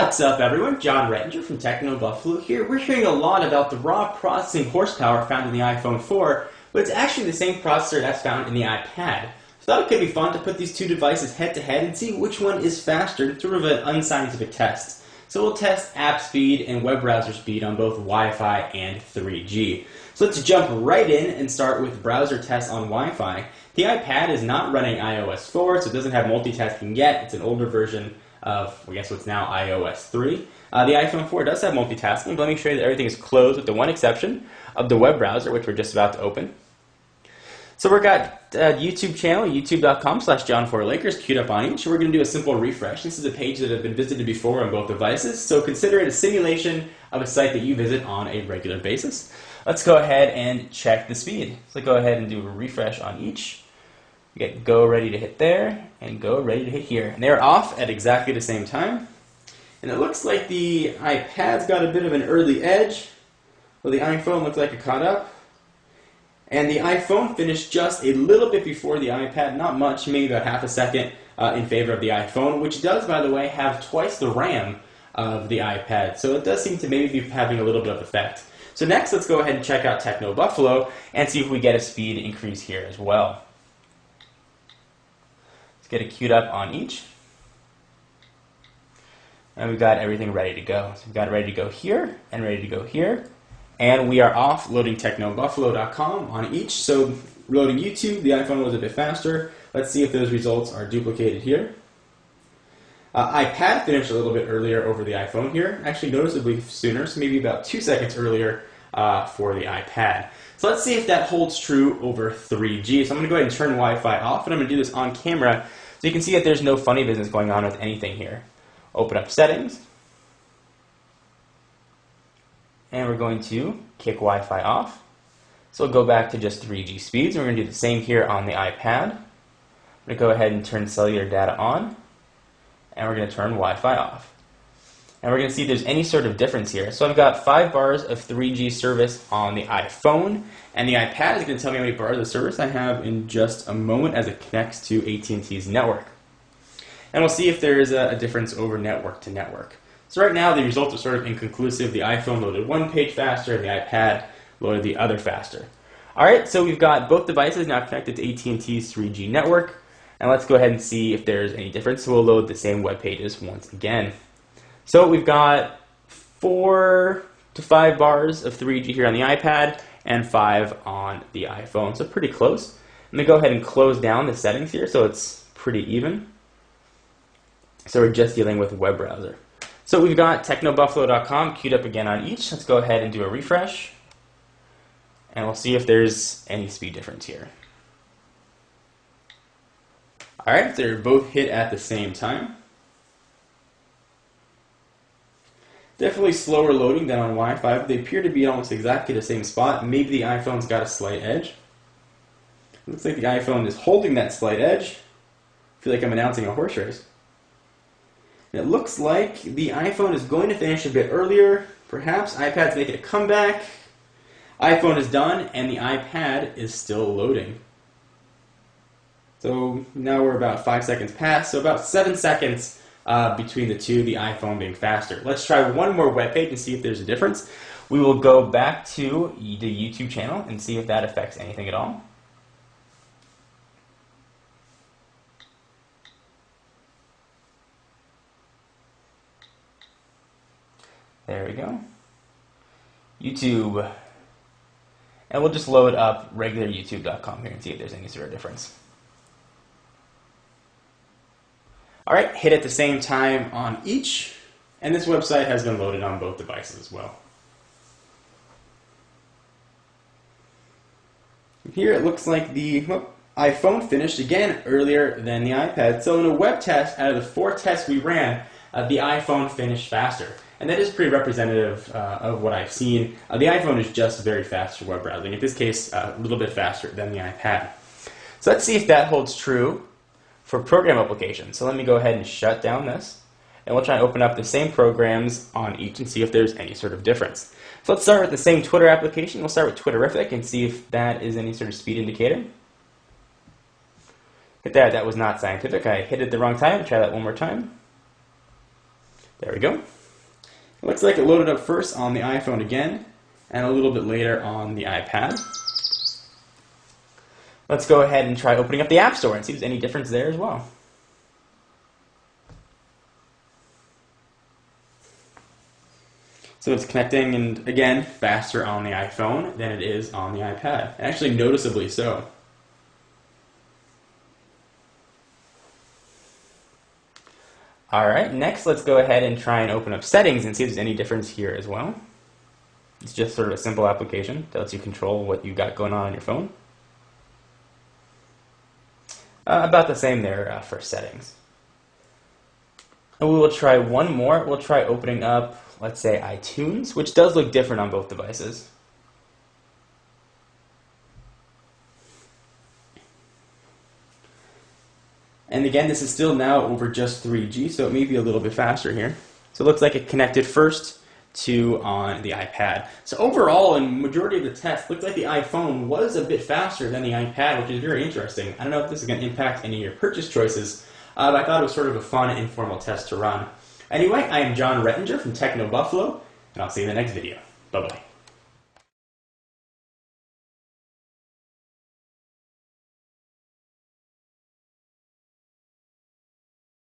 What's up everyone, John Rettinger from Techno Buffalo here. We're hearing a lot about the raw processing horsepower found in the iPhone 4, but it's actually the same processor that's found in the iPad. So I thought it could be fun to put these two devices head to head and see which one is faster, sort of an unscientific test. So we'll test app speed and web browser speed on both Wi-Fi and 3G. So let's jump right in and start with browser tests on Wi-Fi. The iPad is not running iOS 4, so it doesn't have multitasking yet. It's an older version of, I guess, what's now iOS 3. The iPhone 4 does have multitasking, but let me show you that everything is closed with the one exception of the web browser, which we're just about to open. So we've got YouTube channel, youtube.com/John4Lakers, queued up on each. We're going to do a simple refresh. This is a page that has been visited before on both devices, so consider it a simulation of a site that you visit on a regular basis. Let's go ahead and check the speed. So go ahead and do a refresh on each. You get go ready to hit there, and go ready to hit here. And they're off at exactly the same time. And it looks like the iPad's got a bit of an early edge, while the iPhone looks like it caught up. And the iPhone finished just a little bit before the iPad, not much, maybe about half a second in favor of the iPhone, which does, by the way, have twice the RAM of the iPad. So it does seem to maybe be having a little bit of effect. So next, let's go ahead and check out Techno Buffalo and see if we get a speed increase here as well. Get it queued up on each. And we've got everything ready to go. So we've got it ready to go here and ready to go here. And we are off loading technobuffalo.com on each. So loading YouTube, the iPhone was a bit faster. Let's see if those results are duplicated here. iPad finished a little bit earlier over the iPhone here. Actually noticeably sooner, so maybe about 2 seconds earlier for the iPad. So let's see if that holds true over 3G. So I'm going to go ahead and turn Wi-Fi off, and I'm going to do this on camera so you can see that there's no funny business going on with anything here. Open up settings, and we're going to kick Wi-Fi off. So we'll go back to just 3G speeds, and we're going to do the same here on the iPad. I'm going to go ahead and turn cellular data on, and we're going to turn Wi-Fi off. And we're going to see if there's any sort of difference here. So I've got 5 bars of 3G service on the iPhone, and the iPad is going to tell me how many bars of service I have in just a moment as it connects to AT&T's network. And we'll see if there is a difference over network to network. So right now the results are sort of inconclusive. The iPhone loaded one page faster, and the iPad loaded the other faster. Alright, so we've got both devices now connected to AT&T's 3G network, and let's go ahead and see if there's any difference. So we'll load the same web pages once again. So we've got 4 to 5 bars of 3G here on the iPad and 5 on the iPhone, so pretty close. I'm going to go ahead and close down the settings here so it's pretty even. So we're just dealing with web browser. So we've got technobuffalo.com queued up again on each. Let's go ahead and do a refresh, and we'll see if there's any speed difference here. Alright, they're both hit at the same time. Definitely slower loading than on Wi-Fi, but they appear to be almost exactly the same spot. Maybe the iPhone's got a slight edge. Looks like the iPhone is holding that slight edge. I feel like I'm announcing a horse race. And it looks like the iPhone is going to finish a bit earlier. Perhaps iPad's making a comeback. iPhone is done, and the iPad is still loading. So now we're about 5 seconds past, so about 7 seconds between the two, the iPhone being faster. Let's try one more web page and see if there's a difference. We will go back to the YouTube channel and see if that affects anything at all. There we go. YouTube. And we'll just load up regular youtube.com here and see if there's any sort of difference. Alright, hit at the same time on each, and this website has been loaded on both devices as well. Here it looks like the iPhone finished again earlier than the iPad. So in a web test, out of the 4 tests we ran, the iPhone finished faster. And that is pretty representative of what I've seen. The iPhone is just very fast for web browsing. In this case, a little bit faster than the iPad. So let's see if that holds true for program applications. So let me go ahead and shut down this, and we'll try and open up the same programs on each and see if there's any sort of difference. So let's start with the same Twitter application. We'll start with Twitterrific and see if that is any sort of speed indicator. Hit that. That was not scientific. I hit it the wrong time. Try that one more time. There we go. It looks like it loaded up first on the iPhone again, and a little bit later on the iPad. Let's go ahead and try opening up the App Store and see if there's any difference there as well. So it's connecting, and again, faster on the iPhone than it is on the iPad. Actually, noticeably so. Alright, next let's go ahead and try and open up settings and see if there's any difference here as well. It's just sort of a simple application that lets you control what you got going on your phone. About the same there for settings. And we will try one more. We'll try opening up, let's say, iTunes, which does look different on both devices. And again, this is still now over just 3G, so it may be a little bit faster here. So it looks like it connected first to on the iPad. So overall, in majority of the tests, looks like the iPhone was a bit faster than the iPad, which is very interesting. I don't know if this is going to impact any of your purchase choices, but I thought it was sort of a fun, informal test to run. Anyway, I am John Rettinger from Techno Buffalo, and I'll see you in the next video. Bye-bye.